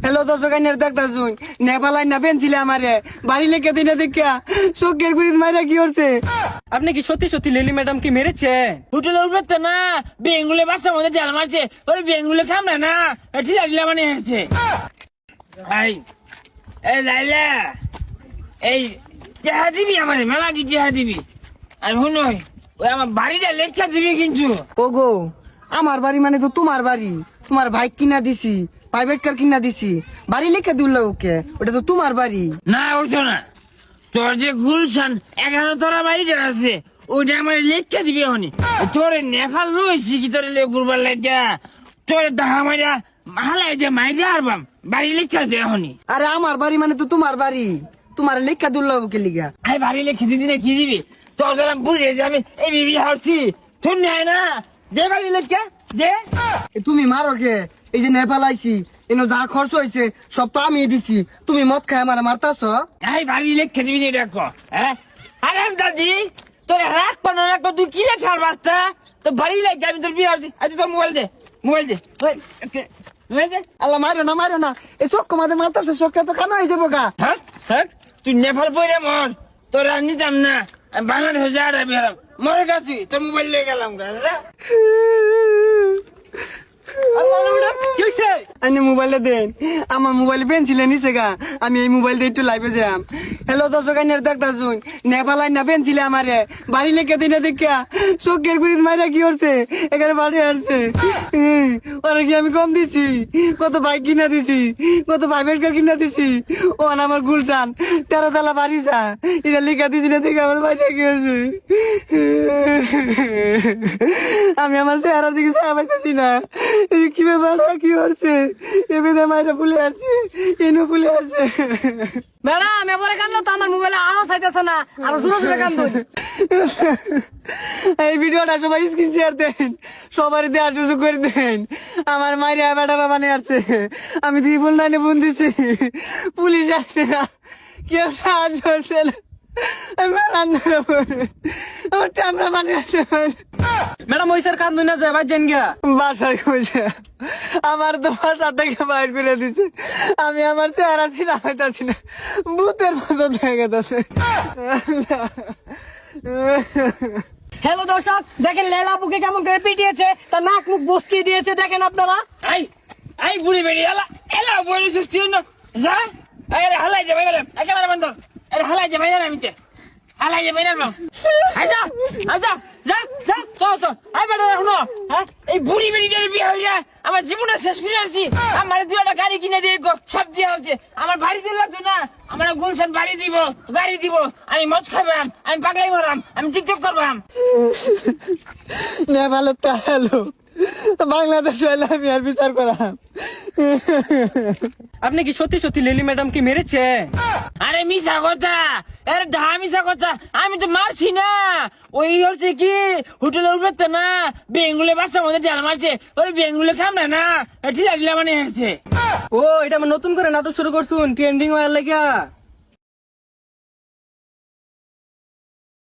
Hello দর্শক আইনের দেখতাছুন নেপাল আইন না পেনছিলে আমারে বাড়ি লেখা দিনে দেখা চোখের গুড়ির মাইরা কি করছে। আপনি কি সত্যি সত্যি লিলি ম্যাডাম কি মেরেছে? হোটেলের উপরে তো না বেঙ্গুলে বাচ্চার মধ্যে জাল মারছে, ওই বেঙ্গুলে খামরা না ঠিক আছে মানে এসছে। এই লাইলা এই টেহা দিবি আমার মেলা কি টেহা দিবি আর শুনই ওই আমার বাড়িটা লেখা দিবি কিন্তু। ও গো আমার বাড়ি মানে তো তোমার বাড়ি, তোমার বাইক কিনা দিছি, প্রাইভেট কার কিনা দিছি, বাড়ি লেখা দিল ওকে, ওটা তো তোমার বাড়ি না ওঠো না, তোর যে গুলশান 11 তলা বাড়িটা আছে ওইটা আমার লেখা দিবি হনি। তোর নেপাল রয়েছি কি তোর গুরবার লাগা তোর দাহা মাইরা হালাই যে মাইরা আরবাম বাড়ি লেখা দে হনি। আরে আমার বাড়ি মানে তো তোমার বাড়ি, তোমার লেখা দিল ওকে লিগা। আমি বাড়ি লেখে দিদি না কি দিবি, তোর যারা বুড়ে যাবে এই বিবি হচ্ছি শুন না দে বাড়ি লেখা দে। তুমি মারো কে, এই যে নেপাল আইছি এনো যা খরচ হয়েছে সব তো আমি দিছি, তুমি মদ খাই আমার মারতাছ। এই বাড়ি লেখে দিবি না দেখো হ্যাঁ। আরে দাদি তোর রাখ পানো রাখো তুই কি ছাড় বাস্তা তো বাড়ি লেখে আমি তোর বিয়ে হচ্ছি। আচ্ছা তোর মোবাইল দে মোবাইল দে মোবাইল দে। আল্লাহ মারো না এই চোখ মাঝে মারতাছে, চোখটা তো কানা হয়ে যাবো গা। হ্যাঁ হ্যাঁ তুই নেপাল পড়ে মর, তোর আর নিতাম না আমি বাংলাদেশে আর বেরাম মরে গেছি তোর মোবাইল লয়ে গেলাম গা। কি হয়েছে? আইনে মোবাইলে দেন, আমার মোবাইল পেন্সিলে নিছে গা, আমি এই মোবাইল দিয়ে একটু লাইভে যাম। হ্যালো দর্শক আইনের দেখতাছুন নেপাল আইন না পেন্সিলে আমারে বাড়ি লেখা দিনে দেখা চোখের গুড়ির মাইরা কি করছে এখানে বাড়ি আসছে। ওরা কি আমি কম দিছি, কত বাইক কিনা দিছি, কত প্রাইভেট কার কিনা দিছি, ও আমার গুলশান 13 তলা বাড়ি যা এটা লেখা দিছি না দেখে আমার বাড়ি কি করছে। আমি আমার চেহারা দিকে চাওয়া পাইতেছি না, কি ব্যাপার কি হচ্ছে, এমনি মাইরা ফুলে আছে এনে ফুলে আছে। ম্যাডাম এবারে কান্দো তো আমার মোবাইলে আওয়াজ আইতেছে না, আর জোরে জোরে কান্দো। এই ভিডিওটা সবাই স্ক্রিন শেয়ার দেন, সবার দেওয়ার সুযোগ করে দেন। আমার মাইরা বেটা বাবা নিয়ে আসছে, আমি 999 ফোন দিছি, পুলিশ আসছে না, কেউ সাহায্য করছে না, আমার ট্যামরা মানে আছে। ম্যাডাম ওই স্যার কান্দুই না যায় বাজেন গিয়া বাসায় কইছে আমার তো বাসা থেকে বাইর করে দিছে, আমি আমার চেহারা ছিল হইতাছি না, ভূতের মতো হয়ে গেছে। হ্যালো দর্শক দেখেন লেলা বুকে কেমন করে পিটিয়েছে, তার নাক মুখ বসকিয়ে দিয়েছে দেখেন আপনারা। এই এই বুড়ি বেড়ি এলা এলা বলি সুস্থ না যা আরে হালাই যাবে গেলাম একেবারে বন্ধ। আরে হালাই যাবে না আমি তে হালাই যাবে না আচ্ছা আচ্ছা যা যা তো আই বেটা রাখনো হ্যাঁ। এই বুড়ি বেড়ি যদি বিয়ে হইয়া আমার জীবনটা শেষ করে আসছি, আমার 2টা গাড়ি কিনে দিয়ে সব দেওয়া হচ্ছে, আমার বাড়ি দিল লাগতো না, আমার গুলশান বাড়ি দিব গাড়ি দিব, আমি মদ খাবাম, আমি পাগলাই মারাম, আমি টিকটক করবাম। নেপালে তো হ্যালো বাংলাদেশ হইলে আমি আর বিচার করাম। আপনি কি সত্যি সত্যি লিলি ম্যাডাম কি মেরেছে? আরে মিশা কথা, আরে ঢা মিশা কথা, আমি তো মারছি না, ওই হচ্ছে কি হোটেলের উপরে তো না বেঙ্গুলে বাচ্চার মধ্যে জাল মারছে, ওই বেঙ্গুলে খামরা না ঠিক আছে মানে এসছে। ও এটা আমার নতুন করে নাটক শুরু করছুন ট্রেন্ডিং হওয়ার লাগিয়া।